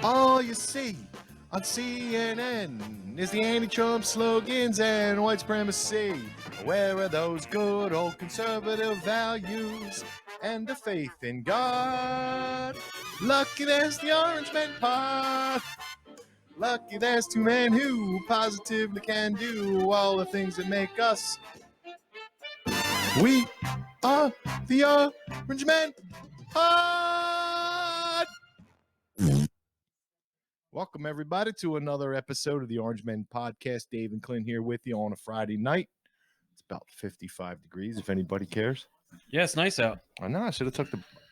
All you see on CNN is the anti-Trump slogans and white supremacy. Where are those good old conservative values and the faith in God? Lucky there's the Orange Man Pod. Lucky there's two men who positively can do all the things that make us. We are the Orange Man Pod. Welcome, everybody, to another episode of the Orange Men Podcast. Dave and Clint here with you on a Friday night. It's about 55 degrees, if anybody cares. Yeah, it's nice out. I know.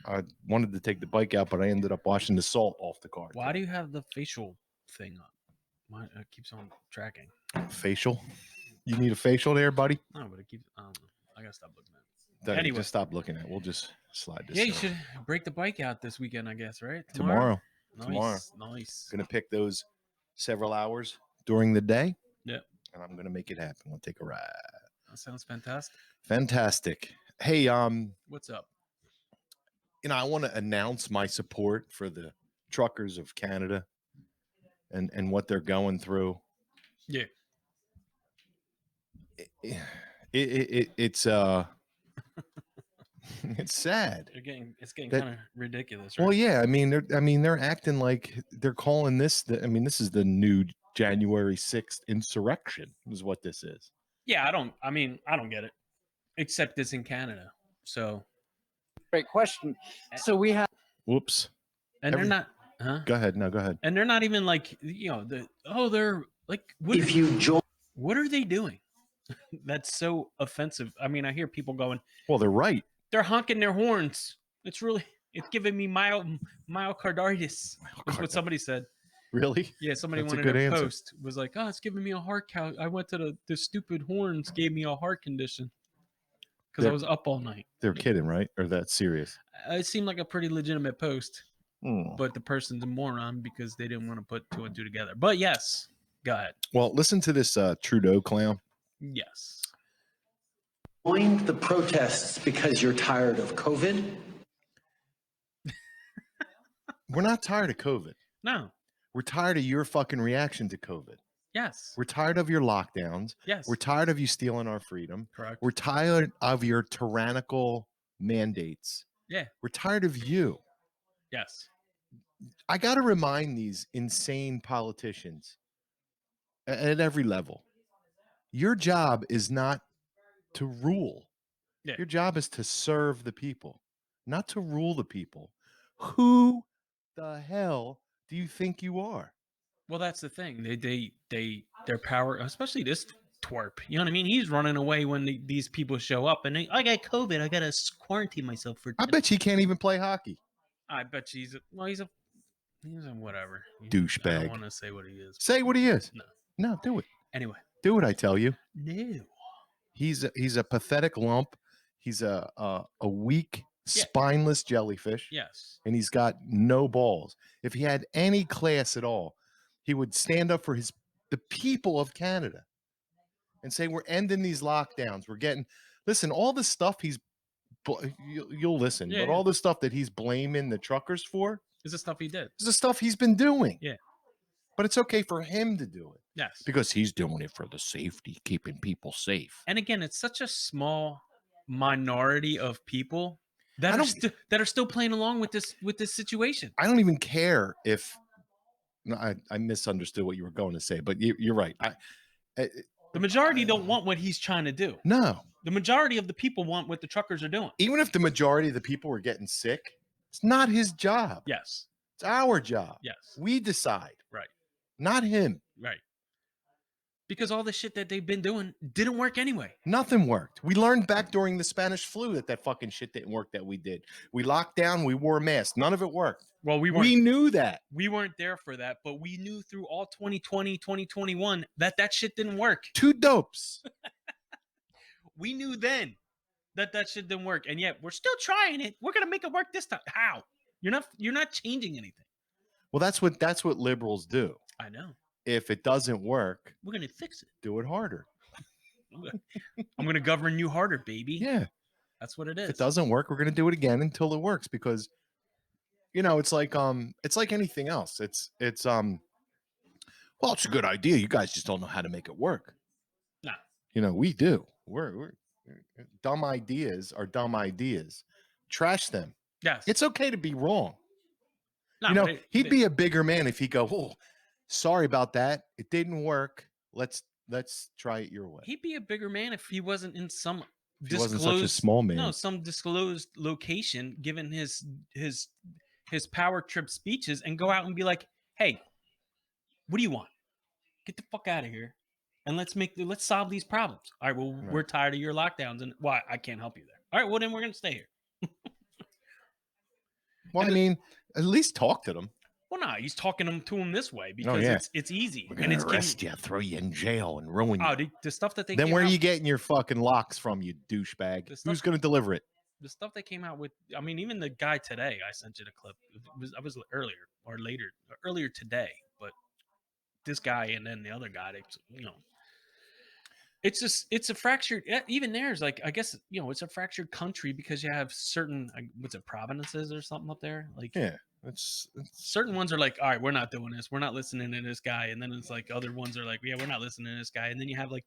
I wanted to take the bike out, but I ended up washing the salt off the car. Why do you have the facial thing up? Why it keeps on tracking? Facial? You need a facial there, buddy? No, but it keeps. I don't know. I gotta stop looking at it. Anyway, just stop looking at it. We'll just slide this. Yeah, you should break the bike out this weekend, I guess, right? Tomorrow. Nice. Gonna pick those several hours during the day. Yeah. And I'm gonna make it happen. We'll take a ride. That sounds fantastic. Fantastic. Hey, what's up? I want to announce my support for the truckers of Canada and what they're going through. Yeah. It's it's sad. It's getting kind of ridiculous, right? Well, yeah. I mean, they're acting like they're calling this. This is the new January 6th insurrection. Is what this is. Yeah, I don't get it. Except it's in Canada, so. Great question. So we have. Whoops. And they're not. Huh? Go ahead. No, go ahead. And they're not even like they're like. What are they doing? That's so offensive. I mean, I hear people going. Well, they're right. They're honking their horns. It's giving me myocarditis. That's what somebody said. Really? Yeah, somebody wanted to post. Was like, oh, it's giving me a heart count. I went to the stupid horns gave me a heart condition because I was up all night. They're kidding, right? Or that's serious? It seemed like a pretty legitimate post, but the person's a moron because they didn't want to put two and two together. But yes, go ahead. Well, listen to this Trudeau clown. Yes. Join the protests because you're tired of COVID? We're not tired of COVID. No. We're tired of your fucking reaction to COVID. Yes. We're tired of your lockdowns. Yes. We're tired of you stealing our freedom. Correct. We're tired of your tyrannical mandates. Yeah. We're tired of you. Yes. I got to remind these insane politicians at every level. Your job is not to rule. Yeah. Your job is to serve the people, not to rule the people. Who the hell do you think you are? Well, that's the thing. Their power, especially this twerp. You know what I mean? He's running away when these people show up, and I got COVID. I gotta quarantine myself for. I bet he can't even play hockey. I bet he's a whatever Douchebag. I don't want to say what he is. Say what he is. No, do it. Anyway, do what I tell you. No. He's a pathetic lump. He's a weak, spineless jellyfish. Yes. And he's got no balls. If he had any class at all, he would stand up for the people of Canada and say, we're ending these lockdowns. Listen, all the stuff you'll listen, but all the stuff that he's blaming the truckers for is the stuff he did. Is the stuff he's been doing. Yeah. But it's okay for him to do it. Yes. Because he's doing it for the safety, keeping people safe. And again, it's such a small minority of people that are still playing along with this situation. I don't even care if I misunderstood what you were going to say, but you're right. The majority don't want what he's trying to do. No. The majority of the people want what the truckers are doing. Even if the majority of the people were getting sick, it's not his job. Yes. It's our job. Yes. We decide. Right. Not him. Right. Because all the shit that they've been doing didn't work anyway. Nothing worked. We learned back during the Spanish flu that fucking shit didn't work that we did. We locked down. We wore masks. None of it worked. Well, we knew that. We weren't there for that, but we knew through all 2020, 2021 that shit didn't work. Two dopes. We knew then that shit didn't work, and yet we're still trying it. We're gonna make it work this time. How? You're not changing anything. Well, that's what liberals do. I know. If it doesn't work, we're gonna fix it. Do it harder. I'm gonna govern you harder, baby. Yeah, that's what it is. If it doesn't work, we're gonna do it again until it works. Because You know, it's like anything else. Well, it's a good idea. You guys just don't know how to make it work. No. You know, we do. We're dumb ideas are dumb ideas. Trash them. Yes. It's okay to be wrong. No, You know, but he'd be a bigger man if he go, "Oh, sorry about that. It didn't work. Let's try it your way." He'd be a bigger man if he wasn't in some If he wasn't such a small man. No, some disclosed location, given his power trip speeches, and go out and be like, "Hey, what do you want? Get the fuck out of here, and let's solve these problems." All right, well, we're tired of your lockdowns, and why I can't help you there. All right, well then we're gonna stay here. Well, I mean, at least talk to them. Well, no, he's talking to him this way because it's easy. We're gonna arrest you, throw you in jail, and ruin you. Oh, the stuff that they then came where are out, you getting your fucking locks from, you douchebag? Who's gonna deliver it? the stuff they came out with. I mean, even the guy today, I sent you the clip. I was earlier today, but this guy and then the other guy, it's a fractured. Even there's like, I guess it's a fractured country because you have certain provinces or something up there. Like it's certain ones are like, all right, we're not doing this, we're not listening to this guy, and then it's like other ones are like, yeah, we're not listening to this guy, and then you have like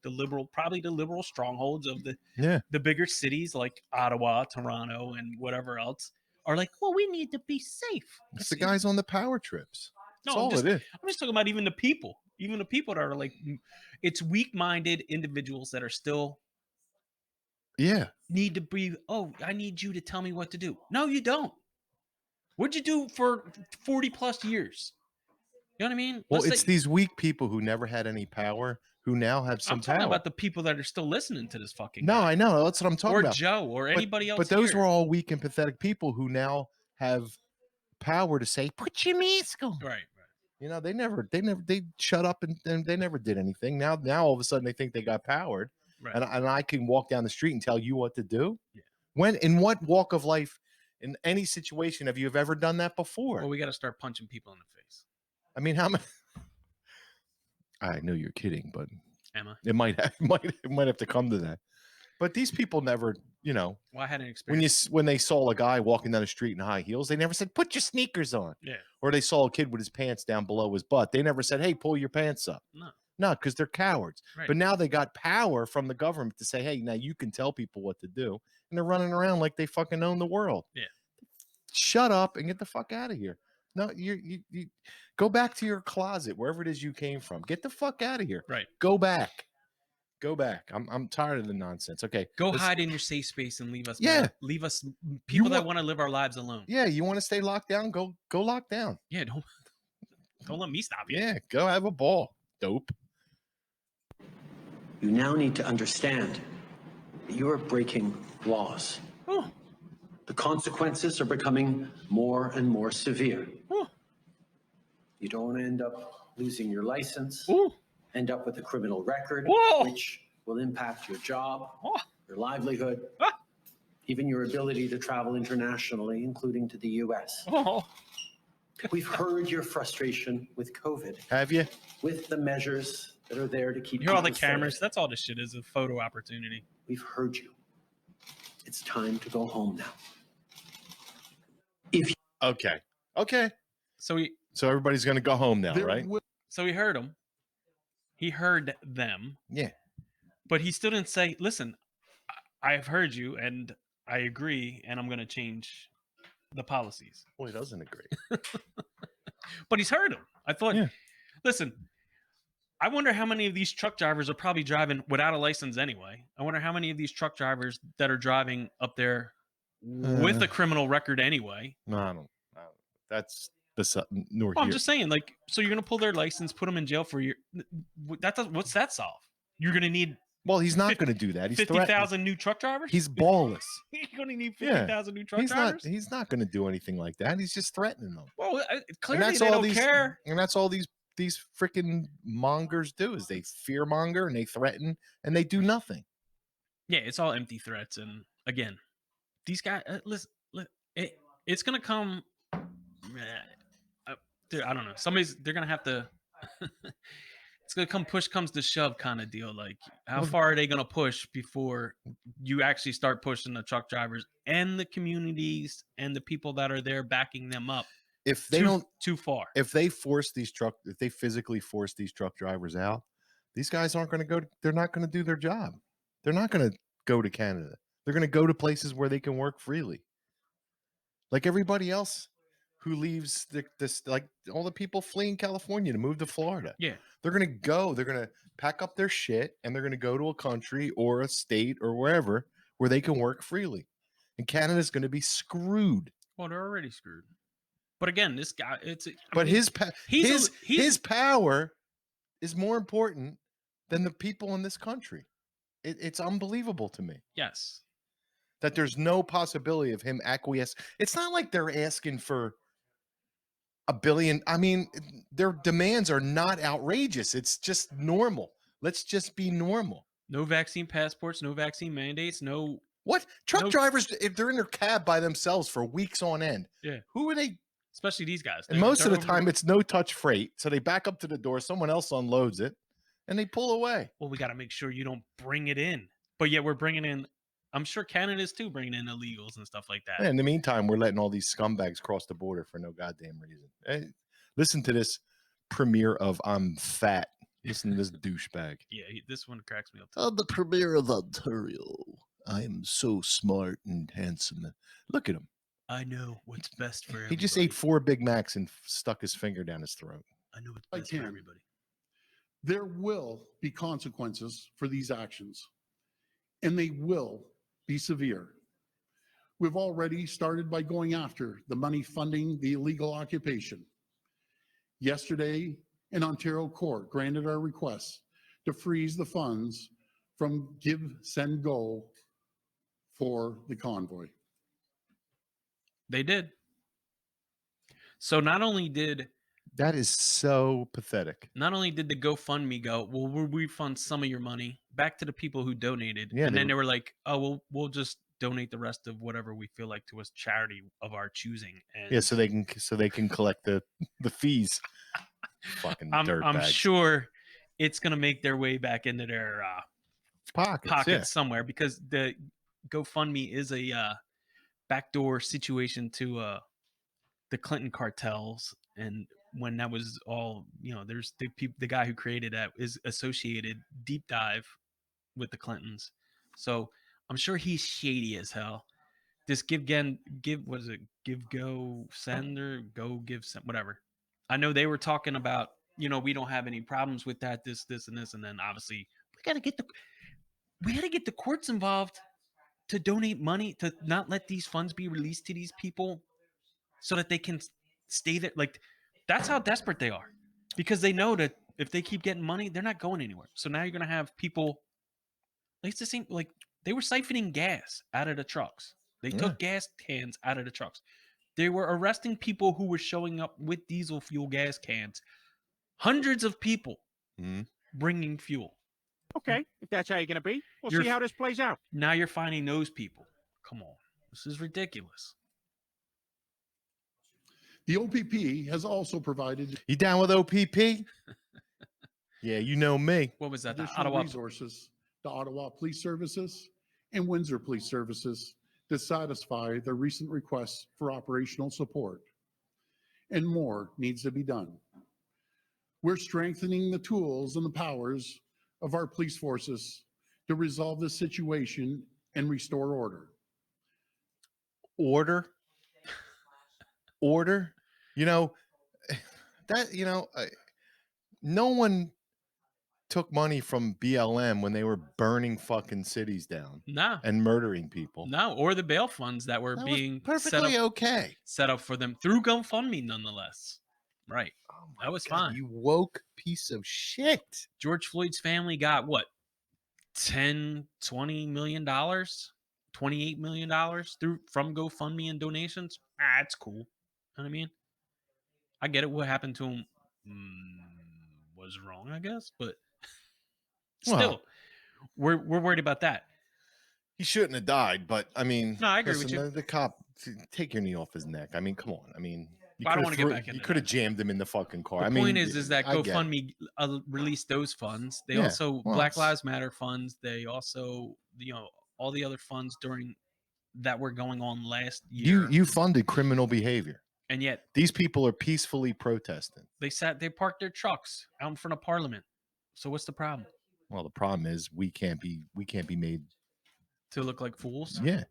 probably the liberal strongholds of the bigger cities like Ottawa, Toronto, and whatever else are like, well, we need to be safe. It's the guys on the power trips. That's all it is. I'm just talking about even the people that are like, it's weak-minded individuals that are still need to be. Oh, I need you to tell me what to do. No, you don't. What'd you do for 40 plus years? You know what I mean? Well, it's these weak people who never had any power who now have some power. I'm talking about the people that are still listening to this fucking No, guy. I know. That's what I'm talking about. Or Joe or anybody else. But those were all weak and pathetic people who now have power to say, put your mask on. Right. You know, they shut up and they never did anything. Now all of a sudden they think they got powered. Right. And I can walk down the street and tell you what to do. Yeah. In what walk of life, in any situation, have you ever done that before? Well, we got to start punching people in the face. I mean, how many? I know you're kidding, but Emma, it might have to come to that. But these people never, Well, I had an experience when they saw a guy walking down the street in high heels, they never said, "Put your sneakers on." Yeah. Or they saw a kid with his pants down below his butt. They never said, "Hey, pull your pants up." No, because they're cowards. Right. But now they got power from the government to say, "Hey, now you can tell people what to do," and they're running around like they fucking own the world. Yeah. Shut up and get the fuck out of here. No, you go back to your closet, wherever it is you came from. Get the fuck out of here. Right. Go back. I'm tired of the nonsense. Okay. Go hide in your safe space and leave us. Yeah. Leave us people that want to live our lives alone. Yeah. You want to stay locked down? Go lock down. Yeah. Don't let me stop you. Yeah. Go have a ball. Dope. You now need to understand that you are breaking laws. Oh. The consequences are becoming more and more severe. Oh. You don't want to end up losing your license, Ooh. end up with a criminal record, Whoa. which will impact your job, Oh. your livelihood, even your ability to travel internationally, including to the U.S. Oh. We've heard your frustration with COVID. Have you? With the measures that are there to keep You hear all the people safe. cameras. That's all this shit is, a photo opportunity. We've heard you. It's time to go home now. Okay. So everybody's going to go home now, right? So he heard him. He heard them. Yeah. But he still didn't say, listen, I've heard you and I agree and I'm going to change the policies. Well, he doesn't agree. But he's heard him. I thought, listen, I wonder how many of these truck drivers are probably driving without a license anyway. I wonder how many of these truck drivers that are driving up there with a criminal record anyway. No, I don't. That's nor I'm here. just saying, like, so you're gonna pull their license, put them in jail for what's that solve? You're gonna need. Well, he's not going to do that. He's 50,000 new truck drivers. He's ballless. You're gonna need 50,000 new truck drivers. He's not going to do anything like that. He's just threatening them. Well, clearly they don't care. And that's all these freaking mongers do is they fear monger and they threaten and they do nothing. Yeah, it's all empty threats. And again, these guys, listen, it's gonna come. Dude, I don't know. They're gonna have to. It's gonna come push comes to shove kind of deal. Like, how far are they gonna push before you actually start pushing the truck drivers and the communities and the people that are there backing them up? if they don't, too far. if they physically force these truck drivers out, these guys aren't going to go. They're not going to do their job. They're not going to go to Canada. They're going to go to places where they can work freely, like everybody else who leaves this, like all the people fleeing California to move to Florida. Yeah. They're going to go. They're going to pack up their shit and they're going to go to a country or a state or wherever where they can work freely. And Canada's going to be screwed. Well, they're already screwed. But again, this guy, his power is more important than the people in this country. It's unbelievable to me. Yes. That there's no possibility of him acquiesce. It's not like they're asking for $1 billion. I mean, their demands are not outrageous. It's just normal. Let's just be normal. No vaccine passports, no vaccine mandates, no. What? Truck drivers, if they're in their cab by themselves for weeks on end. Yeah. Who are they? Especially these guys. And most of the time, it's no touch freight. So they back up to the door, someone else unloads it, and they pull away. Well, we got to make sure you don't bring it in. But yet we're bringing in, I'm sure Canada's too bringing in illegals and stuff like that. Yeah, in the meantime, we're letting all these scumbags cross the border for no goddamn reason. Hey, listen to this premiere of I'm Fat. Listen to this douchebag. Yeah, this one cracks me up too. I'm the premier of Ontario. I am so smart and handsome. Look at him. I know what's best for everybody. He just ate 4 Big Macs and stuck his finger down his throat. I know what's best for everybody. There will be consequences for these actions, and they will be severe. We've already started by going after the money funding the illegal occupation. Yesterday, an Ontario court granted our request to freeze the funds from Give, Send, Go for the convoy. They did. So not only did that is so pathetic. Not only did the GoFundMe go, well, we'll refund some of your money back to the people who donated, Yeah, and then they were like, oh, we'll just donate the rest of whatever we feel like to a charity of our choosing. And yeah, so they can collect the fees. Fucking dirtbags. I'm sure it's gonna make their way back into their pockets somewhere, because the GoFundMe is a backdoor situation to the Clinton cartels. And when that was all, there's the guy who created that is associated deep dive with the Clintons. So I'm sure he's shady as hell. This give, go, send, or go, give, send, whatever. I know they were talking about, we don't have any problems with that, this, and this. And then obviously we got to get the courts involved to donate money, to not let these funds be released to these people so that they can stay there. Like, that's how desperate they are, because they know that if they keep getting money, they're not going anywhere. So now you're going to have people, like, it's the same, like they were siphoning gas out of the trucks. They took gas cans out of the trucks. They were arresting people who were showing up with diesel fuel gas cans. Hundreds of people bringing fuel. Okay, if that's how you're going to be, we'll see how this plays out. Now you're finding those people. Come on. This is ridiculous. The OPP has also provided... You down with OPP? Yeah, you know me. What was that? The additional Ottawa resources to Ottawa Police Services and Windsor Police Services to satisfy their recent requests for operational support. And more needs to be done. We're strengthening the tools and the powers of our police forces to resolve this situation and restore order. Order? No one took money from BLM when they were burning fucking cities down. No. And murdering people. No, or the bail funds that were being perfectly set up for them through GoFundMe, nonetheless. Right. That was fine. You woke piece of shit. George Floyd's family got what? $10, $20 million, $28 million from GoFundMe and donations. It's cool. You know what I mean? I get it. What happened to him was wrong, I guess, but still, we're worried about that. He shouldn't have died, but I mean, no, I agree with you. The cop, take your knee off his neck. I mean, come on. I mean, I don't want to get back into you could have jammed him in the fucking car. The point is that GoFundMe released those funds. They also Black Lives Matter funds. They also, all the other funds during that were going on last year. You funded criminal behavior. And yet These people are peacefully protesting. they parked their trucks out in front of Parliament. So what's the problem? Well, the problem is we can't be made. To look like fools? Yeah.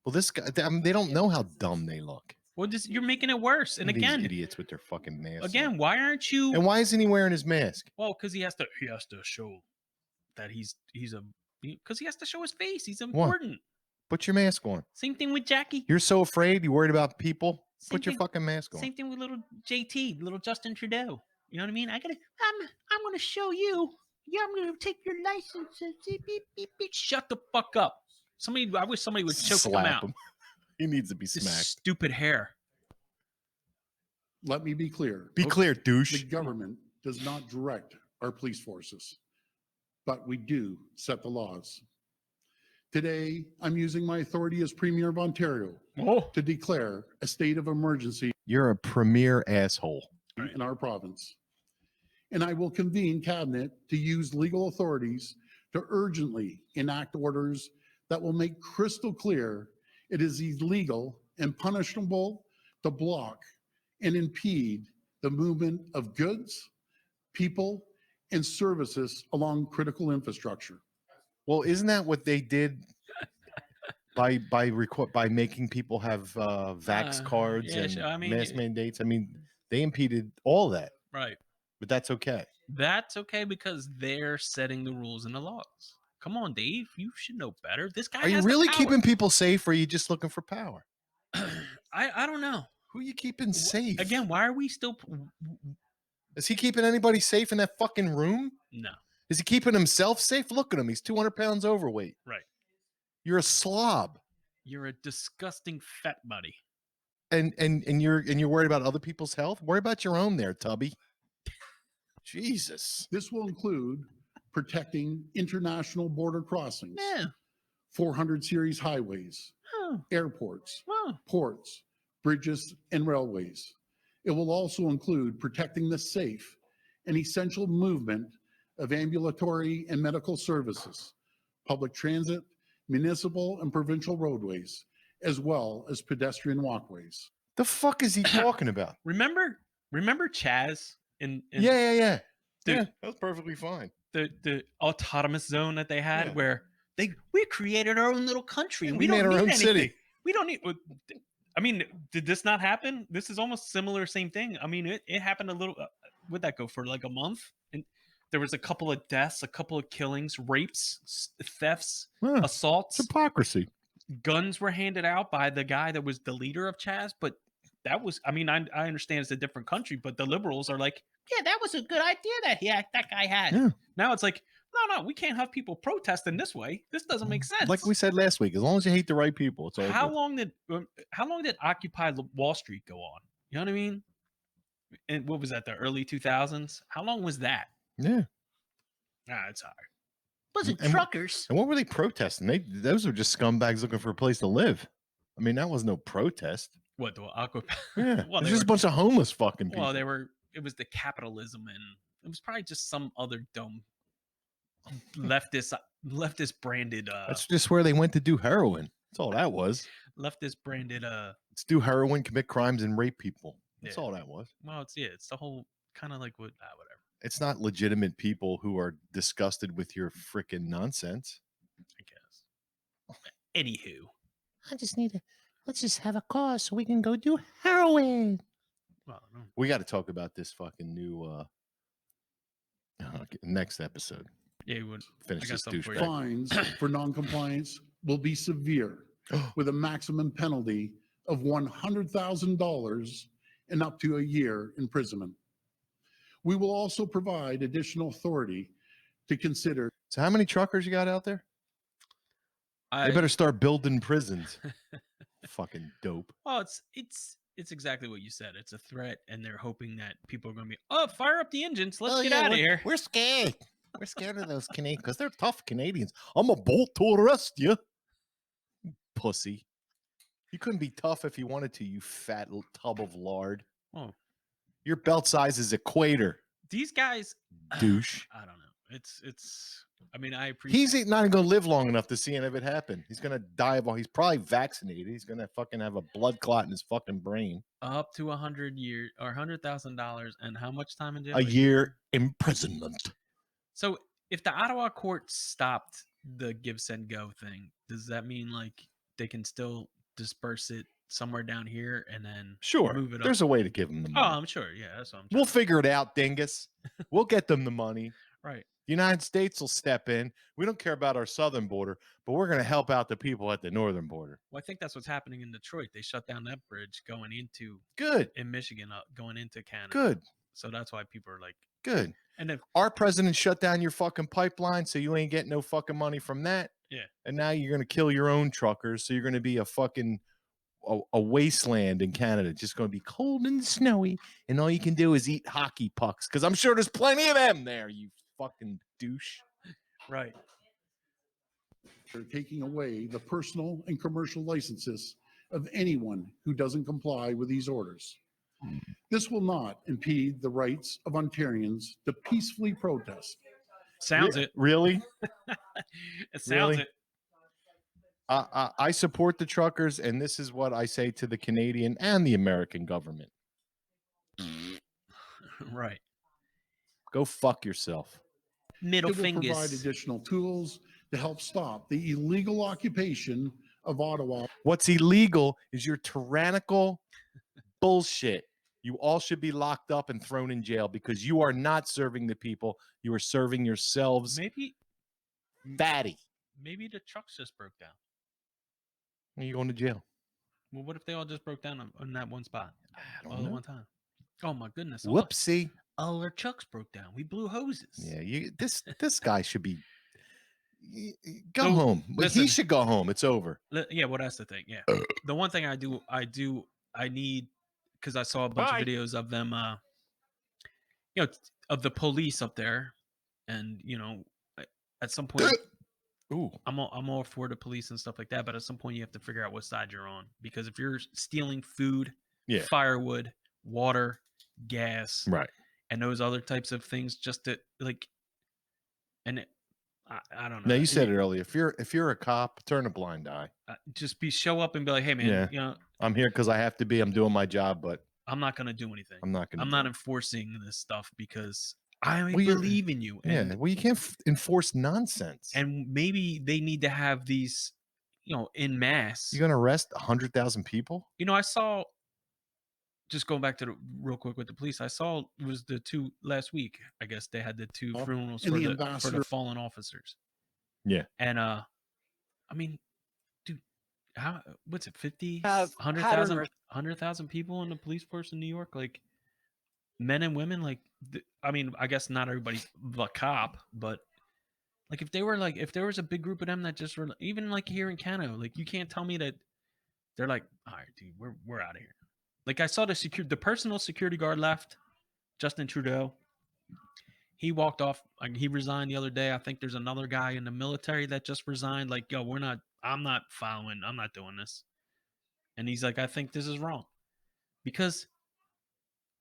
Well, this guy, I mean, they don't know how dumb they look. Well, you're making it worse. And These again, idiots with their fucking masks. again, why aren't you? And why isn't he wearing his mask? Well, because he has to show that he's because he has to show his face. He's important. Put your mask on. Same thing with Jackie. You're so afraid. You worried about people. Same Put your thing- fucking mask on. Same thing with little JT, little Justin Trudeau. You know what I mean? I'm gonna show you. Yeah, I'm gonna take your licenses. Beep, beep, beep. Shut the fuck up. I wish somebody would choke him Slap out. him. He needs to be This smacked. stupid hair. Let me be clear. Be clear, The douche. government does not direct our police forces, but we do set the laws. Today, I'm using my authority as Premier of Ontario Oh, to declare a state of emergency You're a premier asshole. in our province. And I will convene cabinet to use legal authorities to urgently enact orders that will make crystal clear it is illegal and punishable to block and impede the movement of goods, people, and services along critical infrastructure. Well, isn't that what they did by making people have vax cards yeah, and I mean, mask mandates? I mean, they impeded all that, right. but that's okay. That's okay because they're setting the rules and the laws. Come on, Dave. You should know better. This guy Are you has the really power. keeping people safe, or are you just looking for power? I don't know. Who are you keeping safe? Again, why are we still? Is he keeping anybody safe in that fucking room? No. Is he keeping himself safe? Look at him. He's 200 pounds overweight. Right. You're a slob. You're a disgusting fat buddy. And you're worried about other people's health? Worry about your own there, Tubby. Jesus. This will include protecting international border crossings, Yeah. 400 series highways, Oh, airports, oh. ports, bridges, and railways. It will also include protecting the safe and essential movement of ambulatory and medical services, public transit, municipal and provincial roadways, as well as pedestrian walkways. The fuck is he talking about? Remember Chaz in Yeah. Dude. Yeah, that was perfectly fine. the autonomous zone that they had Yeah. where we created our own little country and we made don't our need own anything. city. We don't need. I mean, did this not happen? This is almost similar, same thing. I mean, it happened a little. Would that go for like a month? And there was a couple of deaths, a couple of killings, rapes, thefts, Huh, assaults. it's hypocrisy. Guns were handed out by the guy that was the leader of Chaz, but that was. I mean, I understand it's a different country, but the liberals are like, yeah, that was a good idea that guy had. Yeah. Now it's like, no, we can't have people protesting this way. This doesn't make sense. Like we said last week, as long as you hate the right people, it's all how good. long did Occupy Wall Street go on? You know what I mean? And what was that? The early 2000s? How long was that? Yeah. It's hard. Was it And- truckers? And what were they protesting? Those were just scumbags looking for a place to live. I mean, that was no protest. What the Occupy? Yeah. Well, It's they just a bunch of homeless fucking people. Well, it was the capitalism, and it was probably just some other dumb leftist branded That's just where they went to do heroin. That's all that was. leftist branded Let's do heroin, commit crimes, and rape people. That's Yeah. all that was. well, it's the whole kind of like whatever. It's not legitimate people who are disgusted with your freaking nonsense. I guess. Anywho, let's just have a cause so we can go do heroin. well, I don't know. We got to talk about this fucking new okay, next episode. Yeah, you would. Finish I got this something for you. douchebag. Fines for noncompliance will be severe with a maximum penalty of $100,000 and up to a year imprisonment. We will also provide additional authority to consider So how many truckers you got out there? They better start building prisons. Fucking dope. Well, it's exactly what you said. It's a threat, and they're hoping that people are going to be, fire up the engines. Let's get out of here. We're scared. We're scared of those Canadians because they're tough Canadians. I'm a bolt to arrest you. Pussy. You couldn't be tough if you wanted to, you fat little tub of lard. Oh. Your belt size is equator, These guys, douche. I don't know. It's I mean, I appreciate. He's not even going to live long enough to see any of it happen. He's going to die of all. He's probably vaccinated. He's going to fucking have a blood clot in his fucking brain. Up to 100 years or $100,000, and how much time in jail? A year imprisonment. So, if the Ottawa court stopped the give, send, go thing, does that mean like they can still disperse it somewhere down here and then Sure. move it up? There's a way to give them the Oh, money. I'm sure. Yeah, that's what I'm. We'll trying to- figure it out, dingus. We'll get them the money. Right. The United States will step in. We don't care about our southern border, but we're going to help out the people at the northern border. Well, I think that's what's happening in Detroit. They shut down that bridge going into Good. in Michigan, going into Canada. Good. So that's why people are like, Good. and if Our president shut down your fucking pipeline, so you ain't getting no fucking money from that. Yeah. And now you're going to kill your own truckers, so you're going to be a fucking a wasteland in Canada, just going to be cold and snowy, and all you can do is eat hockey pucks, because I'm sure there's plenty of them there, you fucking douche. right. They're taking away the personal and commercial licenses of anyone who doesn't comply with these orders. This will not impede the rights of Ontarians to peacefully protest. Sounds it. Really? It sounds Really? it. I support the truckers, and this is what I say to the Canadian and the American government. Right. Go fuck yourself. Middle It will provide fingers. additional tools to help stop the illegal occupation of Ottawa. What's illegal is your tyrannical bullshit. You all should be locked up and thrown in jail because you are not serving the people. You are serving yourselves. Maybe Fatty. the trucks just broke down. You're going to jail. Well, what if they all just broke down on that one spot I don't all at know. one time? Oh my goodness! Whoopsie. All our trucks broke down. We blew hoses. Yeah, this guy should be go So, home. listen. He should go home. It's over. Yeah, well, that's the thing. Yeah, the one thing I need, because I saw a bunch Bye. of videos of them, of the police up there, and at some point, Ooh. I'm all for the police and stuff like that, but at some point you have to figure out what side you're on, because if you're stealing food, Yeah. firewood, water, gas, Right. and those other types of things, just to like, and I don't know. Now you said it earlier. If you're a cop, turn a blind eye. Just show up and be like, hey man, Yeah. I'm here because I have to be. I'm doing my job, but I'm not gonna do anything. I'm not going to. I'm not enforcing this stuff because I Well, you're- believe in you. Yeah. And, Well, you can't enforce nonsense. and maybe they need to have these, in mass. You're going to arrest 100,000 people? I saw, just going back to real quick with the police, I saw it was the two last week. I guess they had the two Oh, funerals and for the the ambassador- fallen officers. Yeah. And I mean, dude, what's it, 50, Have 100,000 pattern- 100,000 people in the police force in New York, like men and women, like I mean, I guess not everybody's a cop, but like if there was a big group of them that just were, even like here in Canada, like you can't tell me that they're like, all right, dude, we're out of here. Like I saw the personal security guard left, Justin Trudeau. He walked off. Like, he resigned the other day. I think there's another guy in the military that just resigned. Like, yo, I'm not following. I'm not doing this. And he's like, I think this is wrong. Because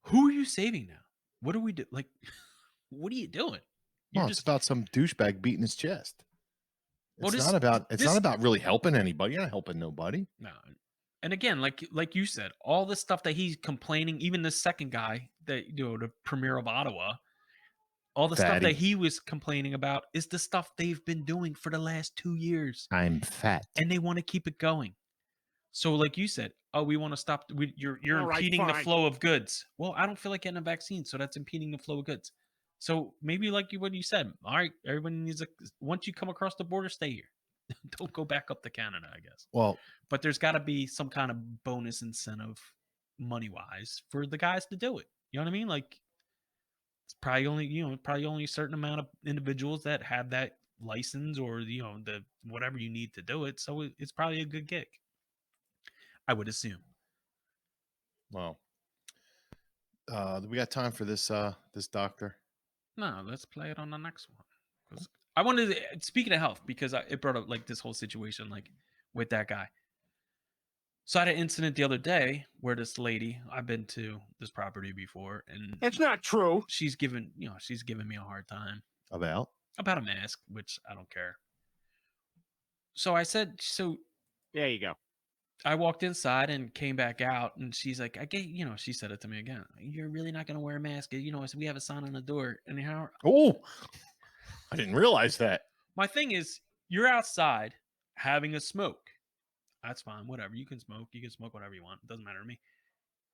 who are you saving now? What do we do? Like, what are you doing? You're It's about some douchebag beating his chest. Well, It's this- not about really helping anybody. You're not helping nobody. no. And again, like you said, all the stuff that he's complaining, even the second guy that, the premier of Ottawa, all the stuff Fatty. that he was complaining about is the stuff they've been doing for the last 2 years. I'm fat. And they want to keep it going. So, like you said, we want to stop. You're All right, impeding the fine. flow of goods. Well, I don't feel like getting a vaccine, so that's impeding the flow of goods. So maybe like what you said. All right, everybody needs once you come across the border, stay here. Don't go back up to Canada, I guess. Well, But there's got to be some kind of bonus incentive, money wise, for the guys to do it. You know what I mean? Like, it's probably only a certain amount of individuals that have that license, or the whatever you need to do it. So it's probably a good gig, I would assume. well, we got time for this doctor. No, let's play it on the next one. 'Cause I wanted to, speaking of health, because it brought up like this whole situation, like with that guy. So I had an incident the other day where this lady, I've been to this property before, and It's not true. she's given me a hard time. About about a mask, which I don't care. So I said, so There you go. I walked inside and came back out, and she's like, I get, she said it to me again. You're really not going to wear a mask. I said, we have a sign on the door. And Oh, I didn't realize that. my thing is, you're outside having a smoke. That's fine. Whatever. You can smoke. You can smoke whatever you want. It doesn't matter to me.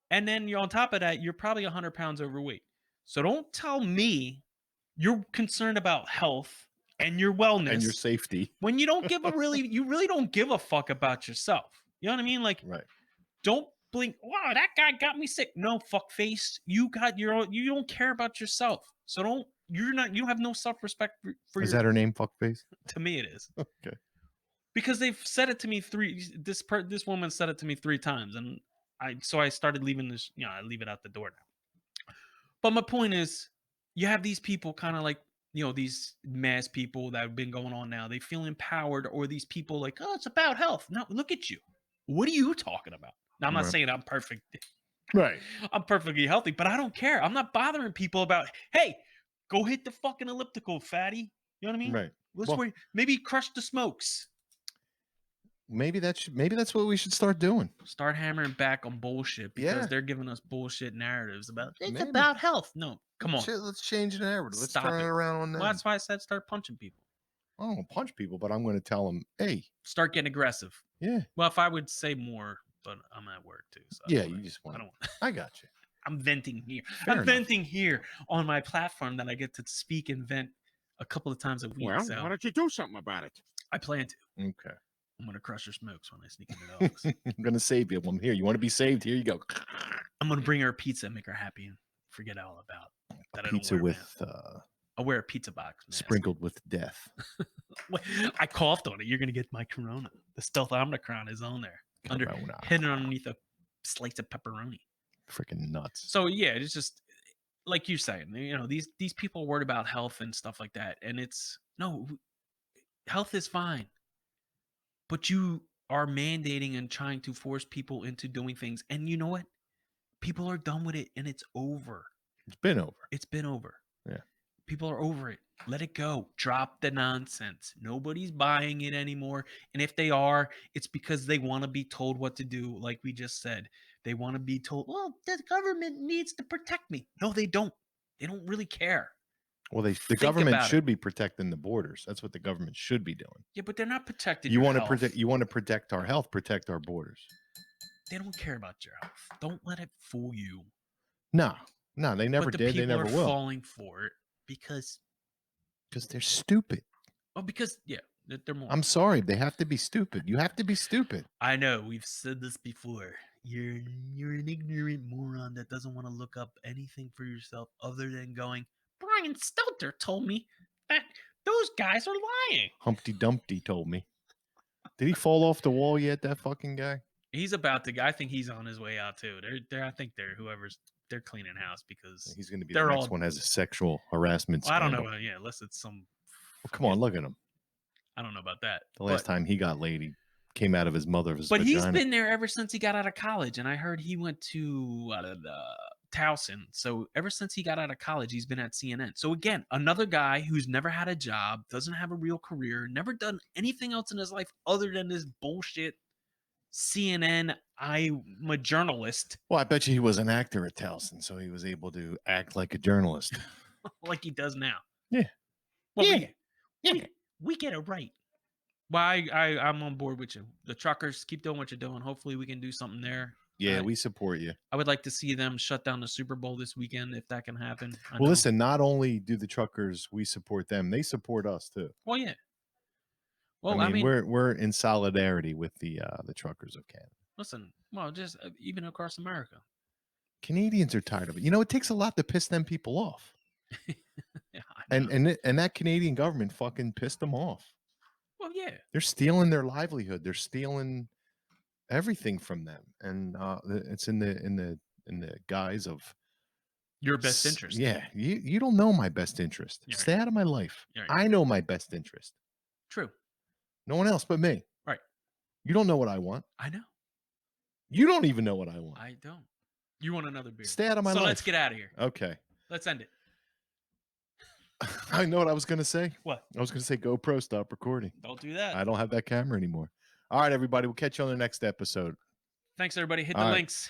And then you're on top of that, you're probably 100 pounds overweight. So don't tell me you're concerned about health and your wellness And your safety. when you really don't give a fuck about yourself. You know what I mean? Like, Right. don't blink. Wow, that guy got me sick. No, fuck face. You got your own. You don't care about yourself. So you don't have no self-respect for Is your, that her name, fuckface? to me it is. Okay. Because they've said it to me this woman said it to me 3 times, and I started leaving this, I leave it out the door now. But my point is, you have these people kind of like, these mass people that have been going on now. They feel empowered, or these people like, oh, it's about health. No, look at you. What are you talking about? Now, I'm not Right. saying I'm perfect. Right. I'm perfectly healthy, but I don't care. I'm not bothering people about, hey, go hit the fucking elliptical, fatty. You know what I mean? Right. Let's maybe crush the smokes. Maybe that's what we should start doing. Start hammering back on bullshit because Yeah. they're giving us bullshit narratives about it's Maybe. about health. No, come on. Let's change the narrative. Let's Stop turn it it. around on them. Well, that's why I said start punching people. I don't want to punch people, but I'm going to tell them, hey. Start getting aggressive. Yeah. Well, if I would say more, but I'm at work too. So Yeah, you just want. I got you. I'm venting here. Fair I'm enough. venting here on my platform that I get to speak and vent a couple of times a week. Well, so why don't you do something about it? I plan to. Okay. I'm gonna crush your smokes when I sneak into the office. I'm going to save you. I'm here. You want to be saved? Here you go. I'm gonna bring her a pizza and make her happy and forget all about that. Pizza I don't wear a with mask. I'll wear a pizza box mask. sprinkled with death. I coughed on it. You're gonna get my corona. The stealth Omicron is on there, hidden underneath a slice of pepperoni. Freaking nuts. So yeah, it's just like you're saying. These people are worried about health and stuff like that, and it's no, health is fine, but you are mandating and trying to force people into doing things, and you know what? People are done with it, and it's over. It's been over. It's been over. Yeah. People are over it. Let it go. Drop the nonsense. Nobody's buying it anymore. And if they are, it's because they want to be told what to do, like we just said. They want to be told, well, the government needs to protect me. No, they don't. They don't really care. Well, the government should be protecting the borders. That's what the government should be doing. Yeah, but they're not protecting You your want to health. protect. You want to protect our health. Protect our borders. They don't care about your health. Don't let it fool you. No, they never but the did. They people never are will. falling for it because they're stupid. because they're more. I'm sorry. They have to be stupid. You have to be stupid. I know. We've said this before. You're an ignorant moron that doesn't want to look up anything for yourself other than going, Brian Stelter told me that those guys are lying. Humpty Dumpty told me. Did he fall off the wall yet, that fucking guy? He's about to. I think he's on his way out too. I think they're cleaning house because he's going to be the next one has a sexual harassment scandal. I don't know. Yeah, unless it's some. Well, come on, look at him. I don't know about that. The last time he got laid, he came out of his mother's vagina. He's been there ever since he got out of college, and I heard he went to Towson. So ever since he got out of college, he's been at CNN. So again, another guy who's never had a job, doesn't have a real career, never done anything else in his life other than this bullshit CNN. I'm a journalist. Well, I bet you he was an actor at Towson, so he was able to act like a journalist. Like he does now. Yeah. Well, we get it right. Well, I'm on board with you. The truckers, keep doing what you're doing. Hopefully we can do something there. Yeah, we support you. I would like to see them shut down the Super Bowl this weekend if that can happen. Well, listen, not only do the truckers, we support them, they support us too. Well, yeah. Well, I mean we're in solidarity with the truckers of Canada. Listen, well, just even across America. Canadians are tired of it. It takes a lot to piss them people off. Yeah, and that Canadian government fucking pissed them off. Well, yeah. They're stealing their livelihood. They're stealing everything from them, and it's in the guise of your best interest. Yeah, you don't know my best interest. You're Stay right. out of my life. Right. I know my best interest. True. No one else but me. Right. You don't know what I want. I know. You don't even know what I want. I don't. You want another beer? Stay out of my life. So let's get out of here. Okay. Let's end it. I know what I was going to say. What? I was going to say, GoPro, stop recording. Don't do that. I don't have that camera anymore. All right, everybody. We'll catch you on the next episode. Thanks, everybody. Hit All the right. links.